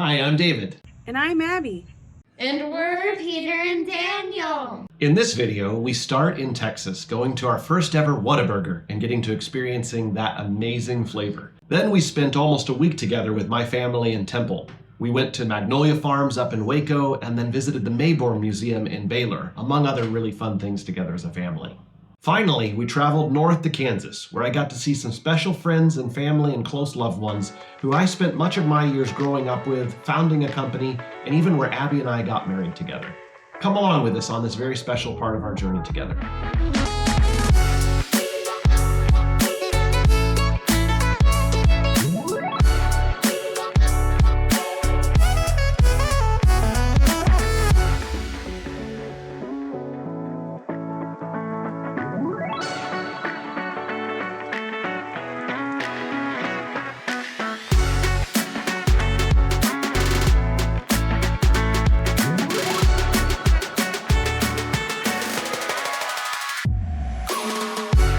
Hi, I'm David. And I'm Abby. And we're Peter and Daniel. In this video, we start in Texas, going to our first ever Whataburger and getting to experiencing that amazing flavor. Then we spent almost a week together with my family in Temple. We went to Magnolia Farms up in Waco and then visited the Mayborn Museum in Baylor, among other really fun things together as a family. Finally, we traveled north to Kansas, where I got to see some special friends and family and close loved ones who I spent much of my years growing up with, founding a company, and even where Abby and I got married together. Come along with us on this very special part of our journey together.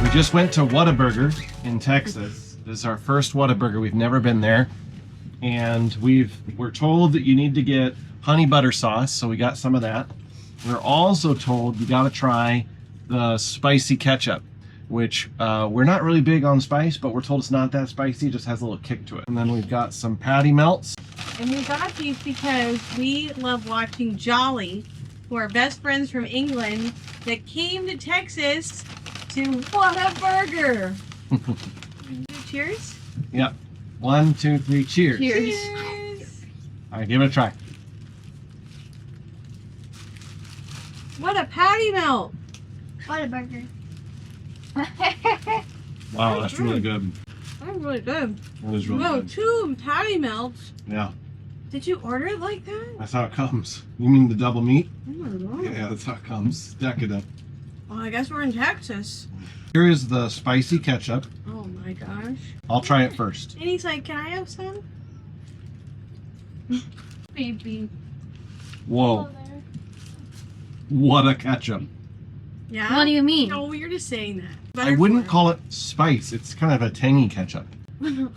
We just went to Whataburger in Texas. This is our first Whataburger. We've never been there. And we're told that you need to get honey butter sauce, so we got some of that. We're also told you gotta try the spicy ketchup, which we're not really big on spice, but we're told it's not that spicy, it just has a little kick to it. And then we've got some patty melts. And we got these because we love watching Jolly, who are best friends from England, that came to Texas to Whataburger. Cheers? Yep. 1, 2, 3, cheers. Cheers. All right, give it a try. What a patty melt. Whataburger. Wow, that's really good. That's really good. That is really Whoa, good. 2 patty melts. Yeah, Did you order it like that? that's how it comes. You mean the double meat? Oh my God. Yeah, that's how it comes. Decadent. Well, I guess we're in Texas. Here is the spicy ketchup. Oh my gosh. I'll try it first. And he's like, can I have some? Baby. Whoa, what a ketchup. Yeah? What do you mean? No, you're just saying that. I wouldn't call it spice. It's kind of a tangy ketchup. Mmm.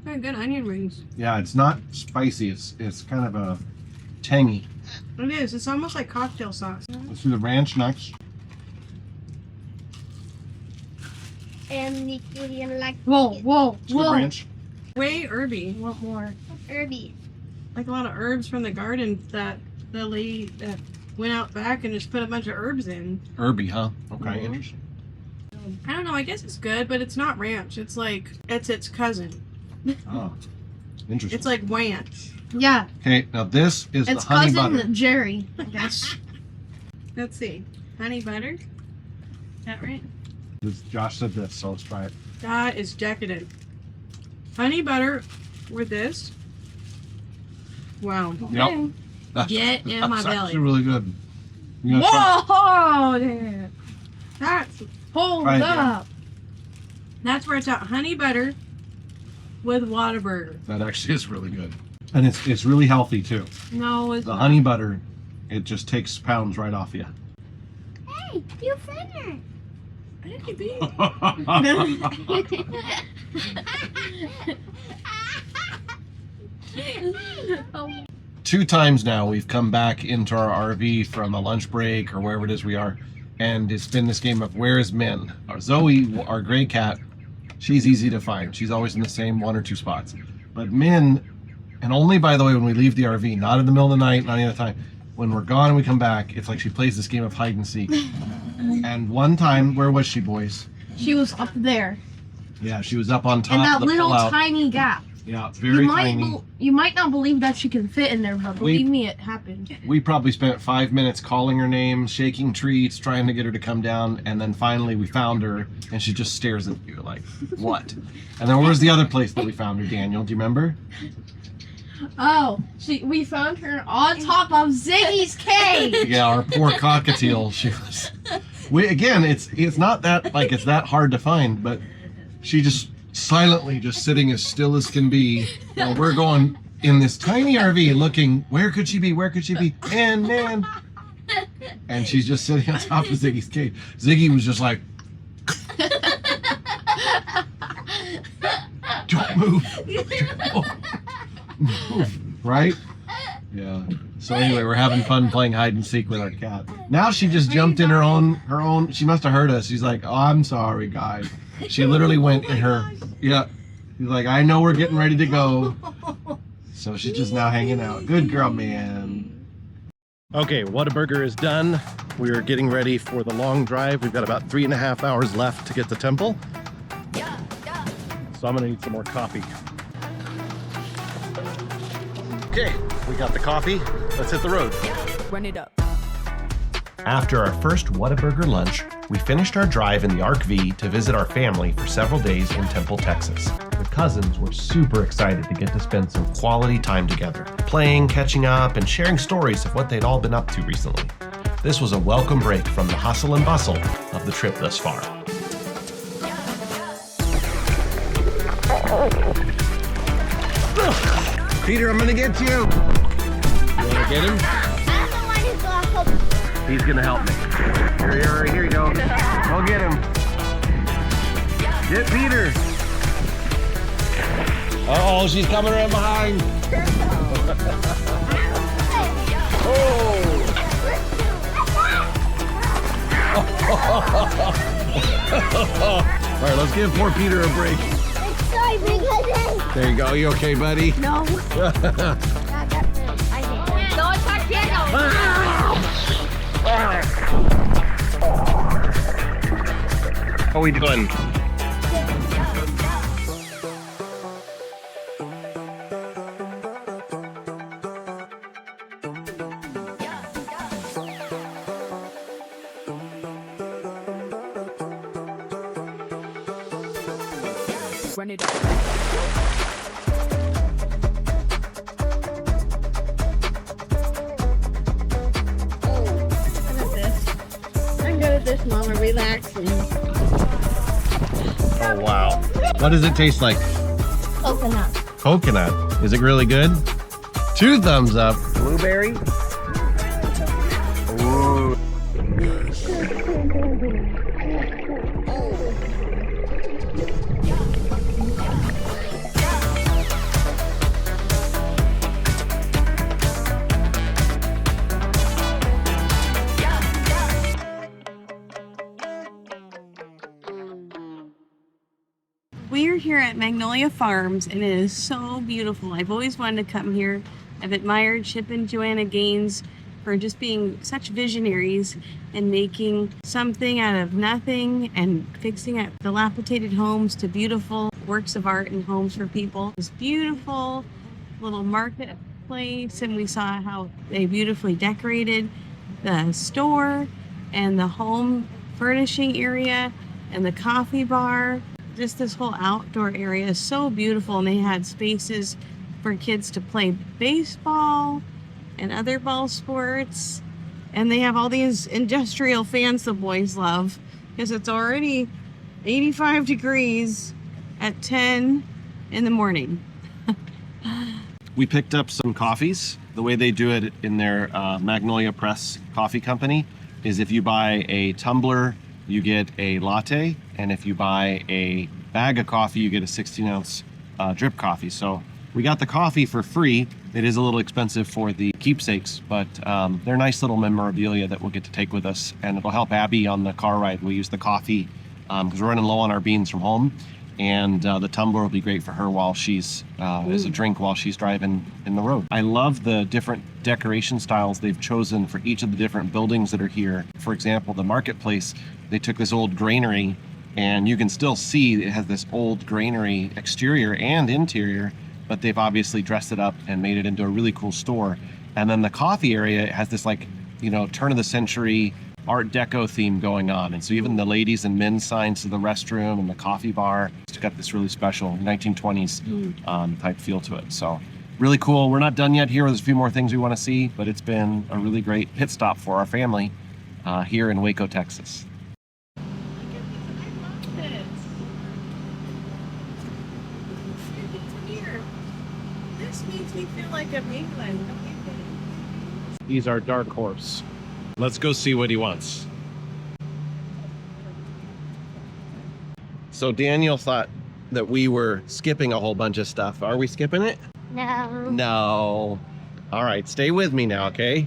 Very good onion rings. Yeah, it's not spicy. It's kind of a tangy. It is. It's almost like cocktail sauce. Let's do the ranch next. And you didn't like Whoa. Let's do ranch. Way herby. Want more? Herby. Like a lot of herbs from the garden that the lady that went out back and just put a bunch of herbs in. Herby, huh? Okay, Mhm. interesting. I don't know. I guess it's good, but it's not ranch. It's like, it's its cousin. Oh, interesting. It's like ranch. Yeah. Okay, now this is It's the honey cousin butter. Jerry, I guess. Let's see. Honey butter. Is that right? Josh said this, so let's try it. That is decadent. Honey butter with this. Wow. Yep. Get in my That's belly. actually really good. You gotta try- Whoa! Damn. That's hold Try it, up. That's where it's at. Honey butter with Whataburger. That actually is really good. And it's really healthy too. No, it's The not. honey butter, it just takes pounds right off you. Hey, you finished. Maybe. Oh. 2 times now we've come back into our RV from a lunch break or wherever it is we are, and it's been this game of where is Min? Our Zoe, our gray cat, she's easy to find. She's always in the same 1 or 2 spots. But Min, and only by the way when we leave the RV, not in the middle of the night, not any other time. When we're gone and we come back, it's like she plays this game of hide and seek. And one time, where was she, boys? She was up there. Yeah, she was up on top In that of the little pullout. tiny gap. Yeah, very tiny. You might not believe that she can fit in there, but We- believe me, it happened. We probably spent 5 minutes calling her name, shaking treats, trying to get her to come down, and then finally we found her, and she just stares at you like, what? And then where's the other place that we found her, Daniel? Do you remember? Oh, we found her on top of Ziggy's cage. Yeah, our poor cockatiel. She was. It's not that like it's that hard to find, but she just silently just sitting as still as can be while we're going in this tiny RV looking, where could she be? Where could she be? Man. And she's just sitting on top of Ziggy's cage. Ziggy was just like, don't Move. Move. Right? Yeah. So anyway, we're having fun playing hide and seek with our cat. Now she just jumped in her own. She must have heard us. She's like, "Oh, I'm sorry, guys." She literally went in her. Yeah. She's like, "I know we're getting ready to go." So she's just now hanging out. Good girl, man. Okay, Whataburger is done. We are getting ready for the long drive. We've got about 3.5 hours left to get to Temple. So I'm gonna need some more coffee. Okay, we got the coffee. Let's hit the road. Run it up. After our first Whataburger lunch, we finished our drive in the ARC-V to visit our family for several days in Temple, Texas. The cousins were super excited to get to spend some quality time together, playing, catching up, and sharing stories of what they'd all been up to recently. This was a welcome break from the hustle and bustle of the trip thus far. Peter, I'm gonna get you. You wanna get him? I'm the one who's gonna help. He's gonna help me. Here you go. Go get him. Get Peter. Uh-oh, she's coming right behind. Oh. All right, let's give poor Peter a break. Sorry, because There you go. You okay, buddy? no. No, it's not How we doing? Run it up. I'm good at this, Mama. Relaxing. Oh, wow. What does it taste like? Coconut. Coconut. Is it really good? 2 thumbs up. Blueberry? Ooh. We're here at Magnolia Farms, and it is so beautiful. I've always wanted to come here. I've admired Chip and Joanna Gaines for just being such visionaries and making something out of nothing and fixing up dilapidated homes to beautiful works of art and homes for people. This beautiful little marketplace, and we saw how they beautifully decorated the store and the home furnishing area and the coffee bar. Just this whole outdoor area is so beautiful, and they had spaces for kids to play baseball and other ball sports. And they have all these industrial fans the boys love, because it's already 85 degrees at 10 in the morning. We picked up some coffees. The way they do it in their Magnolia Press coffee company is if you buy a tumbler, you get a latte, and if you buy a bag of coffee, you get a 16-ounce drip coffee. So we got the coffee for free. It is a little expensive for the keepsakes, but they're nice little memorabilia that we'll get to take with us, and it'll help Abby on the car ride. We use the coffee because we're running low on our beans from home, and the tumbler will be great for her while she's as a drink while she's driving in the road. I love the different decoration styles they've chosen for each of the different buildings that are here. For example, the marketplace, they took this old granary, and you can still see it has this old granary exterior and interior, but they've obviously dressed it up and made it into a really cool store. And then the coffee area has this, like, you know, turn of the century Art Deco theme going on. And so even the ladies and men's signs to the restroom and the coffee bar, it's got this really special 1920s type feel to it. So really cool. We're not done yet here. There's a few more things we want to see, but it's been a really great pit stop for our family here in Waco, Texas. This makes me feel like I'm England. He's our dark horse. Let's go see what he wants. So Daniel thought that we were skipping a whole bunch of stuff. Are we skipping it? No. No. All right, stay with me now, okay?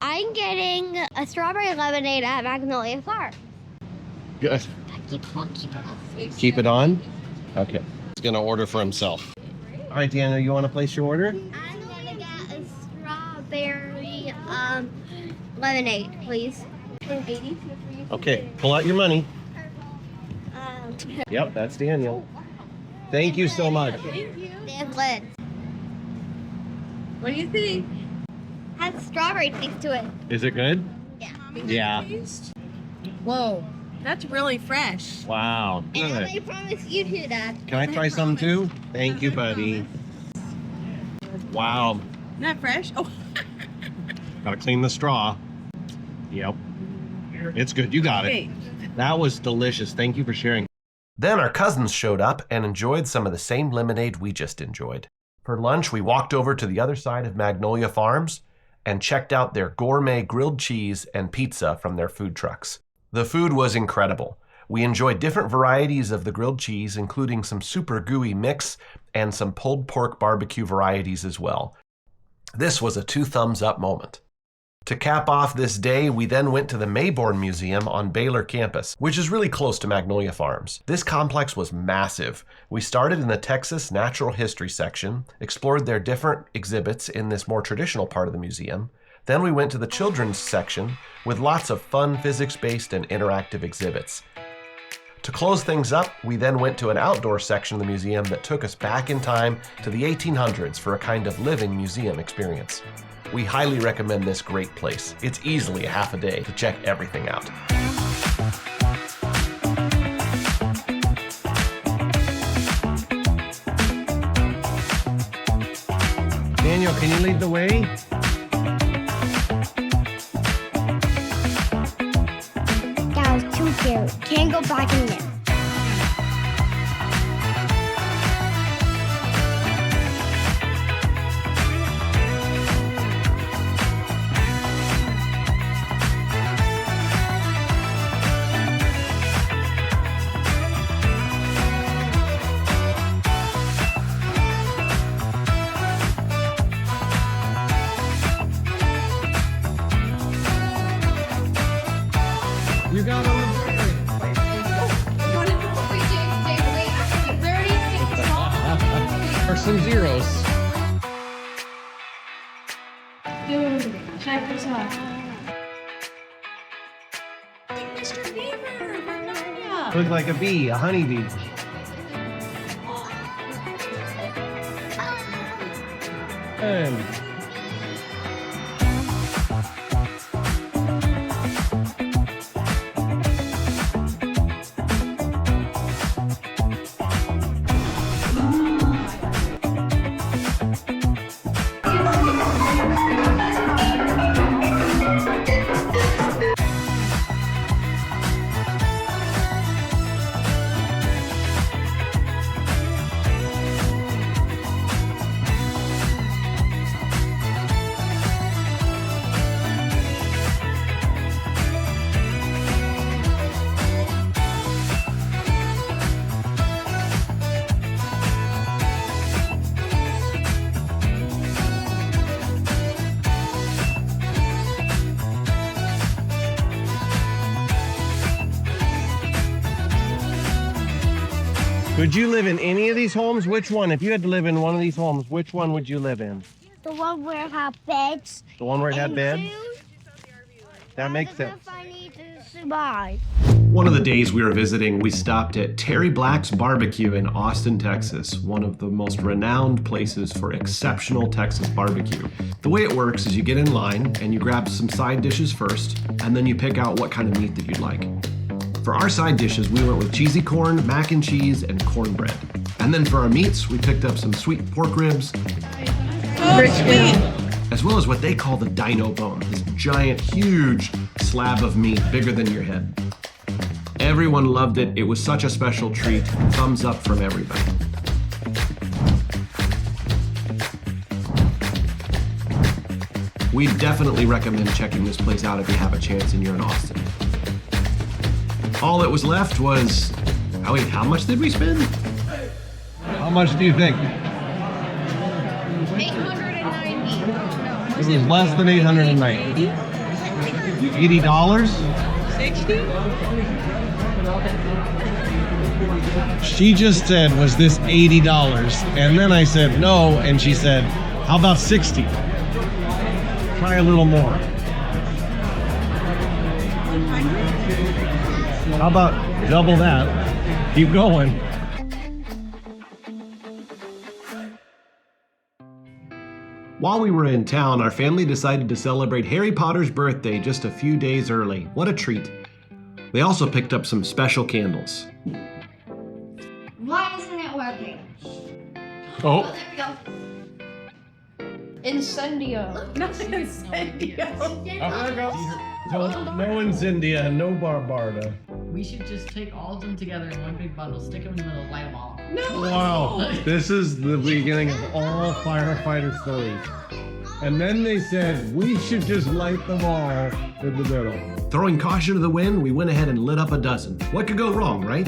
I'm getting a strawberry lemonade at Magnolia Farm. Good. Keep it on? Okay. He's gonna order for himself. All right, Daniel, you wanna place your order? I'm gonna get a strawberry lemonade, please. Okay, pull out your money. Yep, that's Daniel. Thank you so much. Danforth. What do you think? Has strawberry taste to it. Is it good? Yeah. Yeah. Whoa, that's really fresh. Wow, And good. I promise you too, Dad. Can I try some too? Thank you, buddy. Wow. Not fresh? Oh. Gotta clean the straw. Yep. It's good. You got it. Wait. That was delicious. Thank you for sharing. Then our cousins showed up and enjoyed some of the same lemonade we just enjoyed. For lunch, we walked over to the other side of Magnolia Farms and checked out their gourmet grilled cheese and pizza from their food trucks. The food was incredible. We enjoyed different varieties of the grilled cheese, including some super gooey mix and some pulled pork barbecue varieties as well. This was a 2 thumbs up moment. To cap off this day, we then went to the Mayborn Museum on Baylor campus, which is really close to Magnolia Farms. This complex was massive. We started in the Texas Natural History section, explored their different exhibits in this more traditional part of the museum. Then we went to the children's section with lots of fun physics-based and interactive exhibits. To close things up, we then went to an outdoor section of the museum that took us back in time to the 1800s for a kind of living museum experience. We highly recommend this great place. It's easily a half a day to check everything out. Daniel, can you lead the way? That was too scary. Can't go back in there. You got on or some zeros. Dude, check this out. Mr. Beaver, Magnolia. Look like a bee, a honeybee. And would you live in any of these homes? Which one? If you had to live in one of these homes, which one would you live in? The one where it had beds. The one where it had and beds? food. That makes As sense. if I need to survive. One of the days we were visiting, we stopped at Terry Black's Barbecue in Austin, Texas, one of the most renowned places for exceptional Texas barbecue. The way it works is you get in line and you grab some side dishes first, and then you pick out what kind of meat that you'd like. For our side dishes, we went with cheesy corn, mac and cheese, and cornbread. And then for our meats, we picked up some sweet pork ribs, as well as what they call the dino bone, this giant, huge slab of meat bigger than your head. Everyone loved it. It was such a special treat. Thumbs up from everybody. We definitely recommend checking this place out if you have a chance and you're in Austin. All that was left was, oh wait, how much did we spend? much do you think? 890. It was less than 890. $80? 60? She just said, was this $80? And then I said no, and she said, how about 60? Try a little more. 100? How about double that? Keep going. While we were in town, our family decided to celebrate Harry Potter's birthday just a few days early. What a treat. They also picked up some special candles. Why isn't it working? Oh, There we go. Incendio. No, incendio. no Incendia, no Barbarda. We should just take all of them together in one big bundle, stick them in the middle, light them all. No. Wow, this is the beginning of all firefighter stories. And then they said, we should just light them all in the middle. Throwing caution to the wind, we went ahead and lit up a dozen. What could go wrong, right?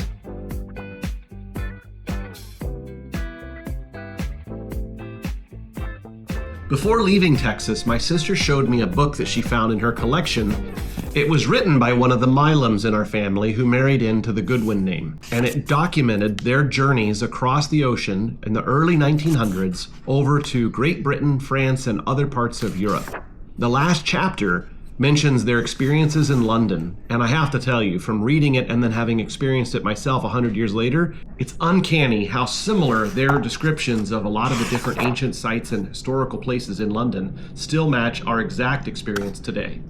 Before leaving Texas, my sister showed me a book that she found in her collection. It was written by one of the Milams in our family who married into the Goodwin name, and it documented their journeys across the ocean in the early 1900s over to Great Britain, France, and other parts of Europe. The last chapter mentions their experiences in London, and I have to tell you, from reading it and then having experienced it myself 100 years later, it's uncanny how similar their descriptions of a lot of the different ancient sites and historical places in London still match our exact experience today.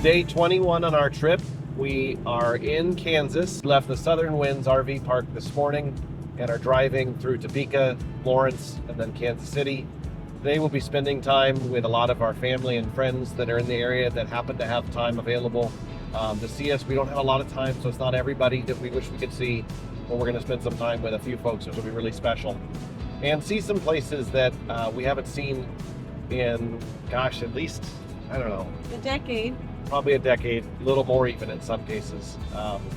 Day 21 on our trip. We are in Kansas. Left the Southern Winds RV park this morning and are driving through Topeka, Lawrence, and then Kansas City. Today we'll be spending time with a lot of our family and friends that are in the area that happen to have time available to see us. We don't have a lot of time, so it's not everybody that we wish we could see, but we're going to spend some time with a few folks, which will be really special. And see some places that we haven't seen in, gosh, at least, I don't know, A decade. probably a decade, a little more even in some cases.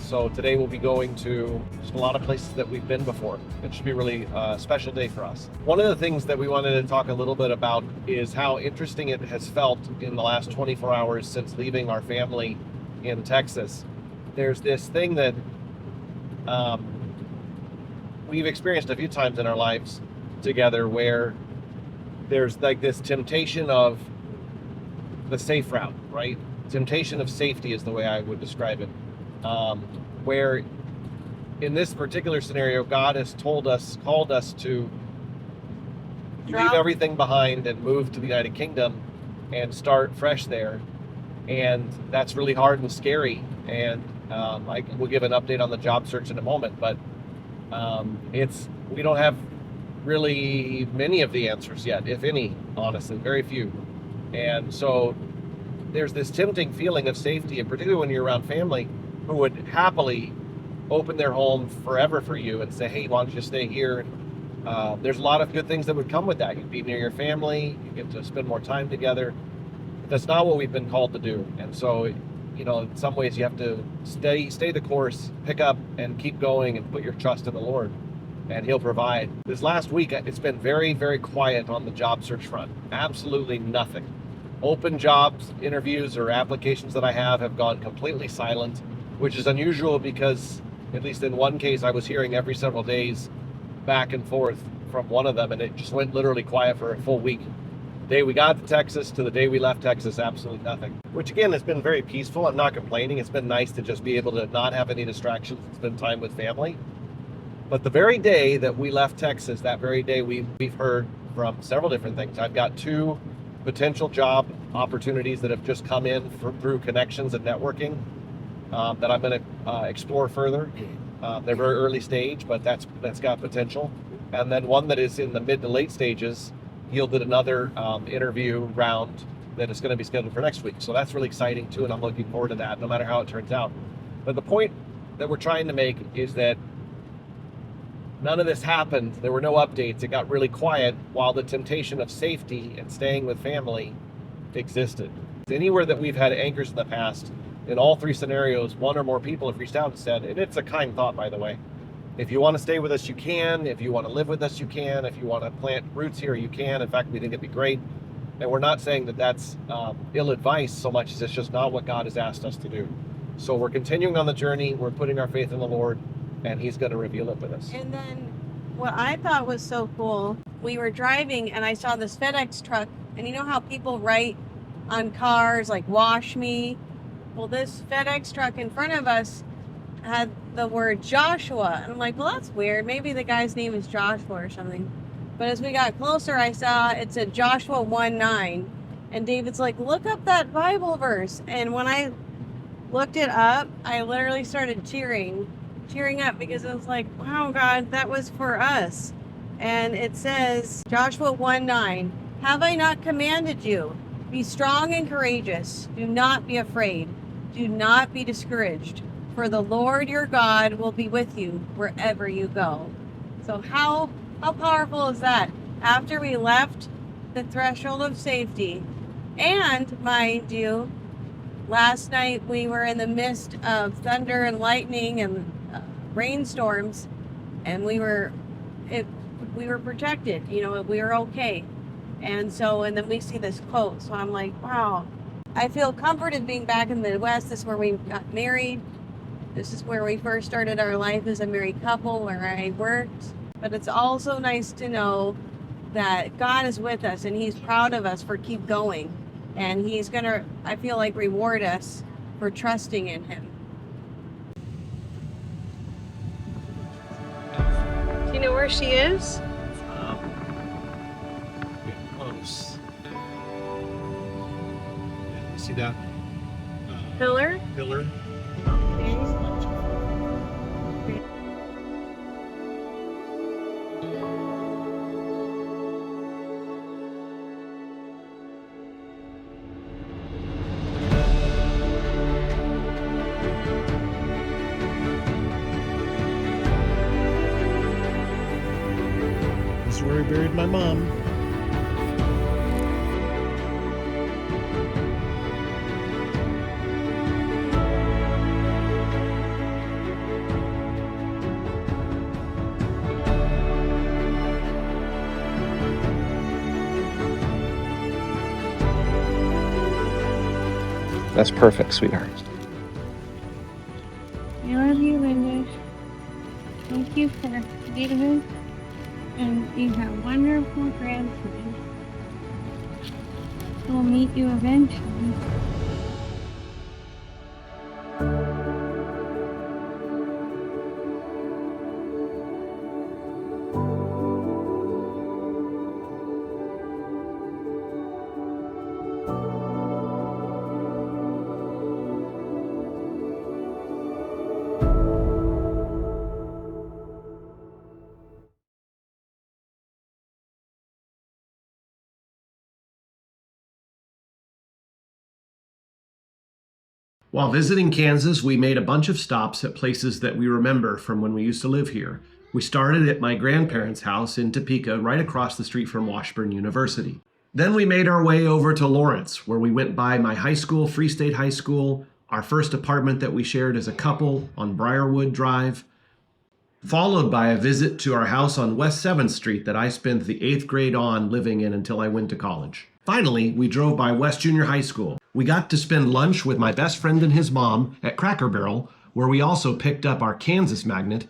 So today we'll be going to just a lot of places that we've been before. It should be really a special day for us. One of the things that we wanted to talk a little bit about is how interesting it has felt in the last 24 hours since leaving our family in Texas. There's this thing that we've experienced a few times in our lives together where there's like this temptation of the safe route, right? Temptation of safety is the way I would describe it. Where in this particular scenario, God has called us to leave everything behind and move to the United Kingdom and start fresh there. And that's really hard and scary. And we'll give an update on the job search in a moment, but we don't have really many of the answers yet, if any, honestly, very few. And so there's this tempting feeling of safety, and particularly when you're around family who would happily open their home forever for you and say, hey, why don't you stay here? There's a lot of good things that would come with that. You'd be near your family, you get to spend more time together. That's not what we've been called to do. And so, you know, in some ways you have to stay the course, pick up and keep going and put your trust in the Lord, and He'll provide. This last week, it's been very, very quiet on the job search front. Absolutely nothing. Open jobs, interviews, or applications that I have gone completely silent, which is unusual because, at least in one case, I was hearing every several days back and forth from one of them, and it just went literally quiet for a full week. The day we got to Texas to the day we left Texas, absolutely nothing. Which again, has been very peaceful. I'm not complaining. It's been nice to just be able to not have any distractions and spend time with family. But the very day that we left Texas, that very day we've heard from several different things. I've got 2 potential job opportunities that have just come in through connections and networking that I'm going to explore further. They're very early stage, but that's got potential. And then one that is in the mid to late stages yielded another interview round that is going to be scheduled for next week. So that's really exciting too, and I'm looking forward to that, no matter how it turns out. But the point that we're trying to make is that none of this happened. There were no updates. It got really quiet while the temptation of safety and staying with family existed. Anywhere that we've had anchors in the past, in all three scenarios, one or more people have reached out and said, and it's a kind thought, by the way, if you want to stay with us, you can. If you want to live with us, you can. If you want to plant roots here, you can. In fact, we think it'd be great. And we're not saying that that's ill advice so much as it's just not what God has asked us to do. So we're continuing on the journey. We're putting our faith in the Lord, and He's going to reveal it with us. And then what I thought was so cool, we were driving and I saw this FedEx truck, and you know how people write on cars like "wash me"? Well, this FedEx truck in front of us had the word Joshua, and I'm like, well, that's weird. Maybe the guy's name is Joshua or something. But as we got closer, I saw it said Joshua 1:9, and David's like, look up that Bible verse. And when I looked it up, I literally started tearing up, because it was like, wow, God, that was for us. And it says, Joshua 1:9, have I not commanded you? Be strong and courageous. Do not be afraid. Do not be discouraged. For the Lord your God will be with you wherever you go. So how powerful is that? After we left the threshold of safety, and mind you, last night we were in the midst of thunder and lightning and rainstorms, and we were protected. You know, we were okay. And then we see this quote. So I'm like, wow. I feel comforted being back in the Midwest. This is where we got married. This is where we first started our life as a married couple, where I worked. But it's also nice to know that God is with us, and He's proud of us for keep going. And He's gonna, I feel like, reward us for trusting in Him. Do you know where she is? Close. See that Pillar? pillar? This is where we buried my mom. That's perfect, sweetheart. I love you, Linda. Thank you for David. And you have wonderful grandchildren. We'll meet you eventually. While visiting Kansas, we made a bunch of stops at places that we remember from when we used to live here. We started at my grandparents' house in Topeka, right across the street from Washburn University. Then we made our way over to Lawrence, where we went by my high school, Free State High School, our first apartment that we shared as a couple on Briarwood Drive, followed by a visit to our house on West 7th Street that I spent the 8th grade on living in until I went to college. Finally, we drove by West Junior High School. We got to spend lunch with my best friend and his mom at Cracker Barrel, where we also picked up our Kansas magnet.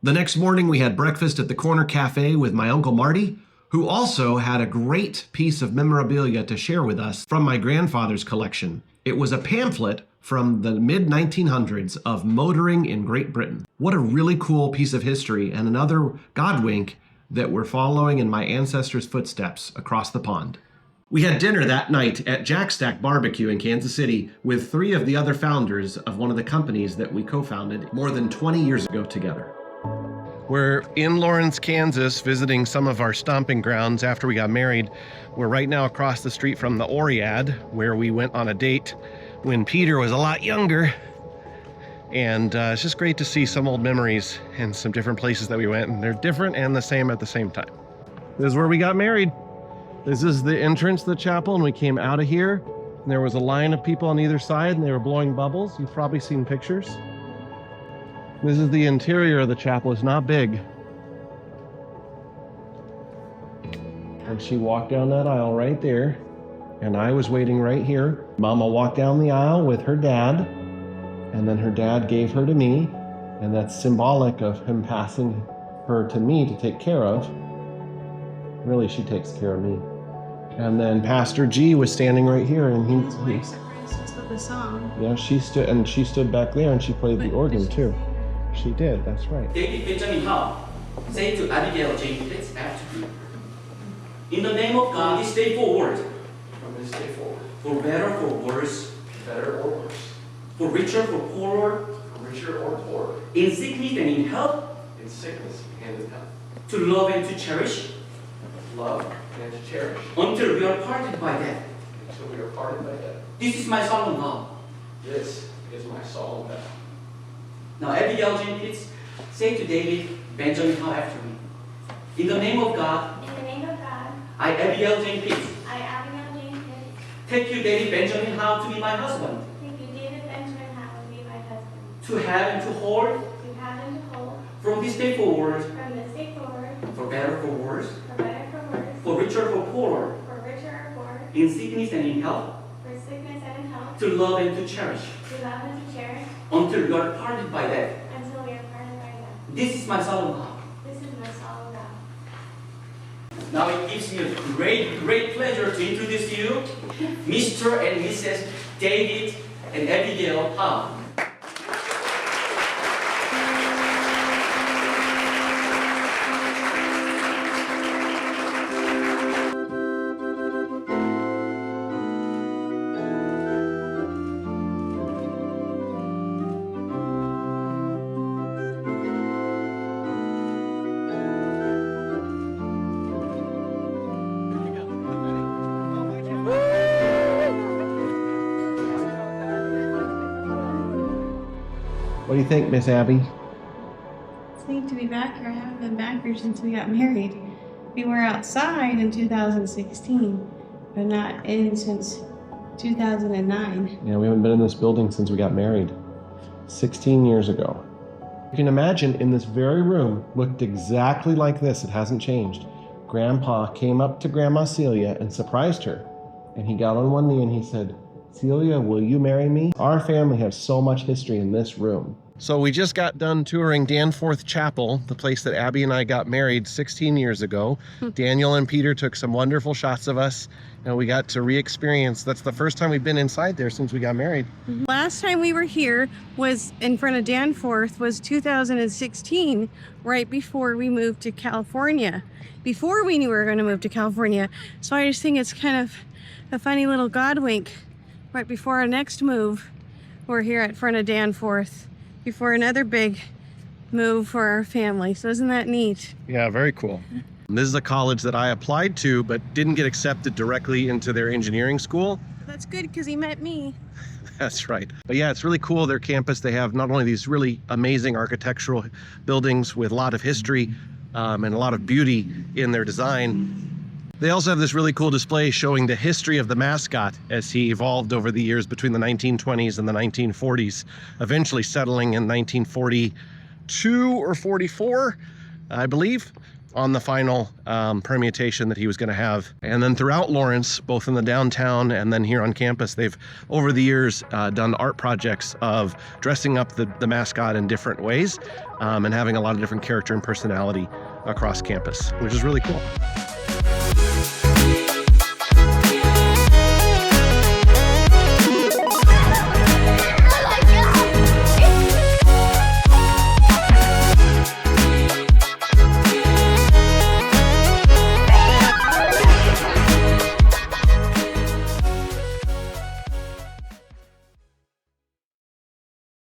The next morning, we had breakfast at the Corner Cafe with my Uncle Marty, who also had a great piece of memorabilia to share with us from my grandfather's collection. It was a pamphlet from the mid-1900s of motoring in Great Britain. What a really cool piece of history, and another God wink that we're following in my ancestors' footsteps across the pond. We had dinner that night at Jack Stack Barbecue in Kansas City with 3 of the other founders of one of the companies that we co-founded more than 20 years ago together. We're in Lawrence, Kansas, visiting some of our stomping grounds after we got married. We're right now across the street from the Oriad, where we went on a date when Peter was a lot younger. And it's just great to see some old memories and some different places that we went, and they're different and the same at the same time. This is where we got married. This is the entrance to the chapel, and we came out of here, and there was a line of people on either side, and they were blowing bubbles. You've probably seen pictures. This is the interior of the chapel. It's not big. And she walked down that aisle right there, and I was waiting right here. Mama walked down the aisle with her dad, and then her dad gave her to me, and that's symbolic of him passing her to me to take care of. Really, she takes care of me. And then Pastor G was standing right here, and he with the song. yeah, she stood back there, and she played the organ too. She did, that's right. David Benjamin Howe, say to Abigail Jane Pitts after me. In the name of God, this day forward. From this day forward. For better, for worse. Better or worse. For richer, for poorer. For richer or poorer. In sickness and in health. In sickness and in health. To love and to cherish. Love and to cherish. Until we are parted by death. Until we are parted by death. This is my solemn vow. This is my solemn vow. Now Abigail Jane Pitts, say to David Benjamin Howe after me. In the name of God. In the name of God. I, Abigail Jane Pitts. I, Abigail Jane Pitts. Take you, David Benjamin Howe, to be my husband. Take you, David Benjamin Howe, to be my husband. To have and to hold. To have and to hold. From this day forward. From this day forward. For better, for worse. For better, for worse. For richer, for poorer. For richer or poorer. In sickness and in health. For sickness and in health. To love and to cherish. To love and to cherish. Until we are parted by death. Until we are parted by death. This is my solemn vow. This is my solemn vow. Now it gives me a great pleasure to introduce you, Mr. and Mrs. David and Abigail Howe. What do you think, Miss Abby? It's neat to be back here. I haven't been back here since we got married. We were outside in 2016, but not in since 2009. Yeah, we haven't been in this building since we got married. 16 years ago. You can imagine in this very room looked exactly like this. It hasn't changed. Grandpa came up to Grandma Celia and surprised her. And he got on one knee and he said, "Celia, will you marry me?" Our family has so much history in this room. So we just got done touring Danforth Chapel, the place that Abby and I got married 16 years ago. Daniel and Peter took some wonderful shots of us, and we got to re-experience. That's the first time we've been inside there since we got married. Last time we were here was in front of Danforth was 2016, right before we moved to California. Before we knew we were going to move to California. So I just think it's kind of a funny little God wink. Right before our next move, we're here at front of Danforth before another big move for our family. So isn't that neat? Yeah, very cool. This is a college that I applied to but didn't get accepted directly into their engineering school. That's good because he met me. That's right. But yeah, it's really cool, their campus. They have not only these really amazing architectural buildings with a lot of history and a lot of beauty in their design. They also have this really cool display showing the history of the mascot as he evolved over the years between the 1920s and the 1940s, eventually settling in 1942 or 44, I believe, on the final permutation that he was going to have. And then throughout Lawrence, both in the downtown and then here on campus, they've over the years done art projects of dressing up the mascot in different ways and having a lot of different character and personality across campus, which is really cool.